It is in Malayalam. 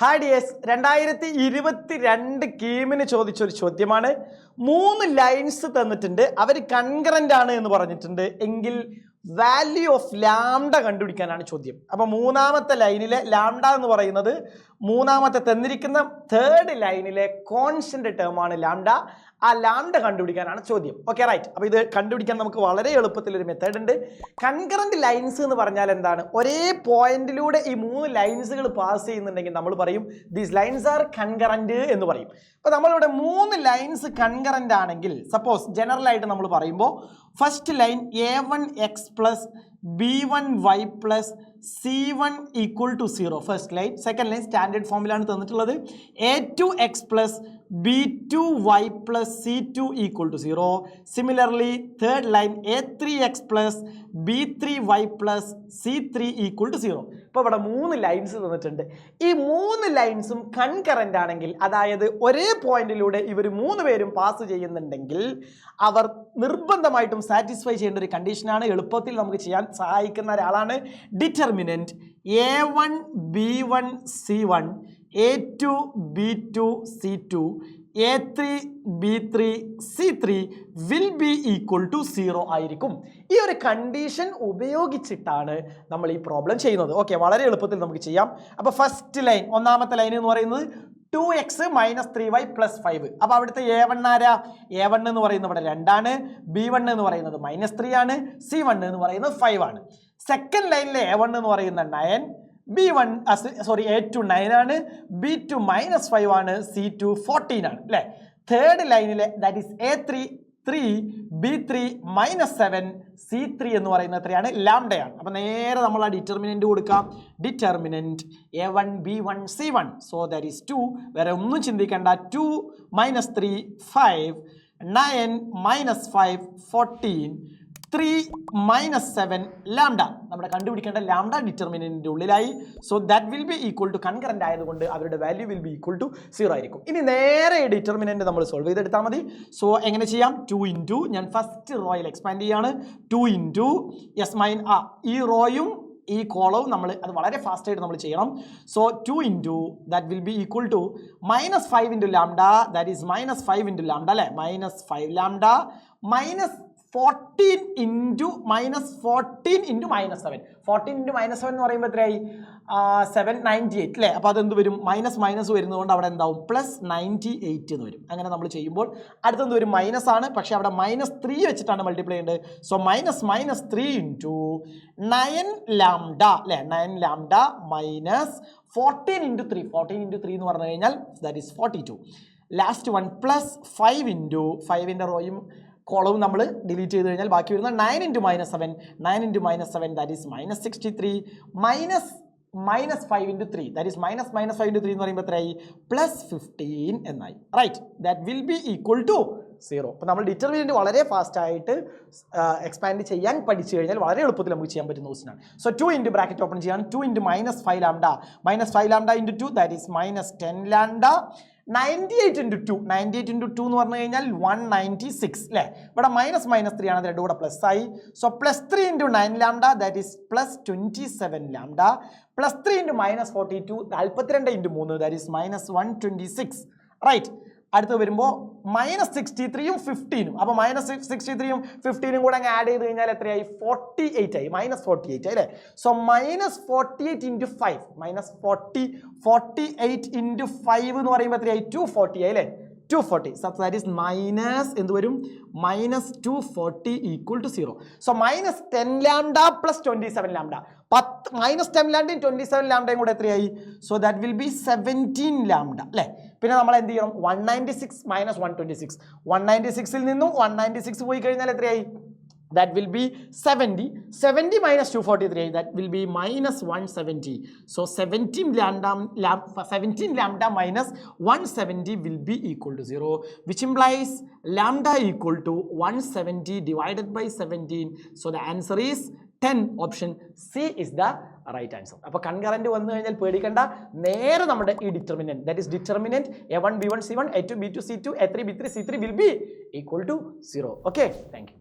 ഹായ് ഡിയേഴ്സ്, 2022 കീമിന് ചോദിച്ചൊരു ചോദ്യമാണ്. 3 ലൈൻസ് തന്നിട്ടുണ്ട്, അവർ കൺകറന്റ് ആണ് എന്ന് പറഞ്ഞിട്ടുണ്ട്. എങ്കിൽ വാല്യൂ ഓഫ് ലാംഡ കണ്ടുപിടിക്കാനാണ് ചോദ്യം. അപ്പോൾ മൂന്നാമത്തെ ലൈനിലെ ലാംഡ എന്ന് പറയുന്നത് മൂന്നാമത്തെ തന്നിരിക്കുന്ന തേർഡ് ലൈനിലെ കോൺസ്റ്റന്റ് ടേം ആണ് ലാംഡ. ആ ലാംഡ കണ്ടുപിടിക്കാനാണ് ചോദ്യം. Okay, right. അപ്പോൾ ഇത് കണ്ടുപിടിക്കാൻ നമുക്ക് വളരെ എളുപ്പത്തിലൊരു മെത്തേഡ് ഉണ്ട്. കൺകറന്റ് ലൈൻസ് എന്ന് പറഞ്ഞാൽ എന്താണ്? ഒരേ പോയിന്റിലൂടെ ഈ 3 ലൈൻസുകൾ പാസ് ചെയ്യുന്നുണ്ടെങ്കിൽ നമ്മൾ പറയും ദീസ് ലൈൻസ് ആർ കൺകറന്റ് എന്ന് പറയും. അപ്പോൾ നമ്മളിവിടെ 3 ലൈൻസ് കൺകറന്റ് ആണെങ്കിൽ, സപ്പോസ് ജനറൽ ആയിട്ട് നമ്മൾ പറയുമ്പോൾ first line a1x plus b1y plus c1 equal to 0 first line. Second line standard ഫോമിലാണ് തന്നിട്ടുള്ളത് a2x plus b2y plus c2 equal to 0. Similarly third line a3x plus b3y plus c3 equal to 0. ഇപ്പോൾ ഇവിടെ 3 ലൈൻസ് തന്നിട്ടുണ്ട്. ഈ 3 ലൈൻസും കൺകറന്റ് ആണെങ്കിൽ, അതായത് ഒരേ പോയിന്റിലൂടെ ഇവർ 3 പേരും പാസ് ചെയ്യുന്നുണ്ടെങ്കിൽ അവർ നിർബന്ധമായിട്ടും സാറ്റിസ്ഫൈ ചെയ്യേണ്ട ഒരു കണ്ടീഷനാണ്. എളുപ്പത്തിൽ നമുക്ക് ചെയ്യാൻ സഹായിക്കുന്ന ഒരാളാണ് determinant a1 b1 c1 a2 b2 c2 a3 b3 c3 will be equal to 0 ആയിരിക്കും. ഈ ഒരു കണ്ടീഷൻ ഉപയോഗിച്ചിട്ടാണ് നമ്മൾ ഈ പ്രോബ്ലം ചെയ്യുന്നത്. ഓക്കെ, വളരെ എളുപ്പത്തിൽ നമുക്ക് ചെയ്യാം. അപ്പോൾ ഫസ്റ്റ് ലൈൻ, ഒന്നാമത്തെ ലൈൻ എന്ന് പറയുന്നത് 2x മൈനസ് 3y പ്ലസ് 5. അപ്പോൾ അവിടുത്തെ a1 ആരാ? a1 എന്ന് പറയുന്നത് ഇവിടെ 2 ആണ്, b1 എന്ന് പറയുന്നത് -3 ആണ്, c1 എന്ന് പറയുന്നത് 5 ആണ്. സെക്കൻഡ് ലൈനിലെ a1 എന്ന് പറയുന്നത് 9, a2 9 ആണ്, b2 -5 ആണ്, c2 14 ആണ് അല്ലേ. തേർഡ് ലൈനിലെ that is a3 3, b3 -7, c3 എന്ന് പറയുന്നത് എത്രയാണ്? ലാംഡയാണ്. അപ്പം നേരെ നമ്മൾ ആ ഡിറ്റർമിനന്റ് കൊടുക്കാം. Determinant a1 b1 c1, so that is 2. വേറെ ഒന്നും ചിന്തിക്കേണ്ട. 2 -3 5, 9 -5 14, 3 -7 ലാംഡ. നമ്മുടെ കണ്ടുപിടിക്കേണ്ട ലാംഡ ഡിറ്റർമിനന്റിന്റെ ഉള്ളിലായി. So that will be equal to concurrent ആയതുകൊണ്ട് അവരുടെ value will be equal to 0 ആയിരിക്കും. ഇനി നേരെ ഡിറ്റർമിനന്റ് നമ്മൾ സോൾവ് ചെയ്തെടുത്താൽ മതി. സോ എങ്ങനെ ചെയ്യാം? 2 ഇൻറ്റു, ഞാൻ ഫസ്റ്റ് റോയിൽ എക്സ്പാൻഡ് ചെയ്യാണ്. 2 ഇൻറ്റു ഈ റോയും ഈ കോളവും നമ്മൾ അത് വളരെ ഫാസ്റ്റ് ആയിട്ട് നമ്മൾ ചെയ്യണം. So 2 into that will be equal to -5 into lambda, that is -5 into lambda അല്ലേ. -5 lambda minus 14 into -14 into -7. 14 into -7 എന്ന് പറയുമ്പോൾ എത്രയായി? 798 അല്ലേ. അപ്പോൾ അതെന്ത് വരും? മൈനസ് വരുന്നതുകൊണ്ട് അവിടെ എന്താവും? +98 എന്ന് വരും. അങ്ങനെ നമ്മൾ ചെയ്യുമ്പോൾ അടുത്തെന്ത് വരും? മൈനസ് ആണ്, പക്ഷേ അവിടെ -3 വെച്ചിട്ടാണ് മൾട്ടിപ്ലൈ ചെയ്യേണ്ടത്. സോ -3 ഇൻറ്റു 9 ലാംഡ അല്ലേ. 9 ലാംഡ മൈനസ് 14 ഇൻറ്റു 3. 14 ഇൻറ്റു 3 എന്ന് പറഞ്ഞു കഴിഞ്ഞാൽ that is 42. Last one plus 5 into 5ൻ്റെ റോയും കോളവും നമ്മൾ ഡിലീറ്റ് ചെയ്ത് കഴിഞ്ഞാൽ ബാക്കി വരുന്ന 9 into -7. 9 into -7 that is -63 -5 into 3 that is -5 into 3 എന്ന് പറയുമ്പോൾ എത്രയായി? +15 എന്നായി. Right, that will be equal to 0. അപ്പോൾ നമ്മൾ ഡിറ്റർമിനന്റ് വളരെ ഫാസ്റ്റ് ആയിട്ട് എക്സ്പാൻഡ് ചെയ്യാൻ പഠിച്ചു കഴിഞ്ഞാൽ വളരെ എളുപ്പത്തിൽ നമുക്ക് ചെയ്യാൻ പറ്റുന്ന ക്വസ്റ്റ്യനാണ്. സോ 2 ഇൻറ്റു ബ്രാക്കറ്റ് ഓപ്പൺ ചെയ്യാൻ. 2 into -5 lambda, -5 lambda into 2 that is -10 lambda. 98 into 2, 98 into 2 എന്ന് പറഞ്ഞു കഴിഞ്ഞാൽ 196 അല്ലേ. ഇവിടെ -3 ആണ്, രണ്ടും കൂടെ പ്ലസ് ആയി. So +3 into 9 lambda that is +27 lambda. +3 into -42 42 into 3 that is -126. Right. അടുത്ത് വരുമ്പോൾ -63യും 15ഉം. അപ്പോൾ -63യും 15ഉം കൂടെ അങ്ങ് ആഡ് ചെയ്ത് കഴിഞ്ഞാൽ എത്രയായി? 48 ആയി. -48 അല്ലേ. സോ -48 ഇൻറ്റു 5, -48 ഇൻറ്റു 5 എന്ന് പറയുമ്പോൾ എത്രയായി? 240 ആയി അല്ലേ. 240. സോ ദാറ്റ് ഈസ് മൈനസ് എന്ത് വരും? -240 equal to 0. So -10 lambda plus 27 lambda. -10 ലാംഡയും 27 ലാംഡയും കൂടെ എത്രയായി? So that will be 17 lambda അല്ലേ. പിന്നെ നമ്മൾ എന്ത് ചെയ്യണം? 196 -126. 196ൽ നിന്നും 196 പോയി കഴിഞ്ഞാൽ എത്രയായി? That will be 70. 70 minus 243, that will be -170. So 17 lambda minus 170 will be equal to 0, which implies lambda equal to 170 divided by 17. So the answer is 10. Option C is the right answer. അപ്പോൾ കൺകറന്റ് വന്നു കഴിഞ്ഞാൽ പേടിക്കണ്ട, നേരെ നമ്മുടെ ഈ determinant that is determinant a1 b1 c1 a2 b2 c2 a3 b3 c3 will be equal to 0. Okay, thank you.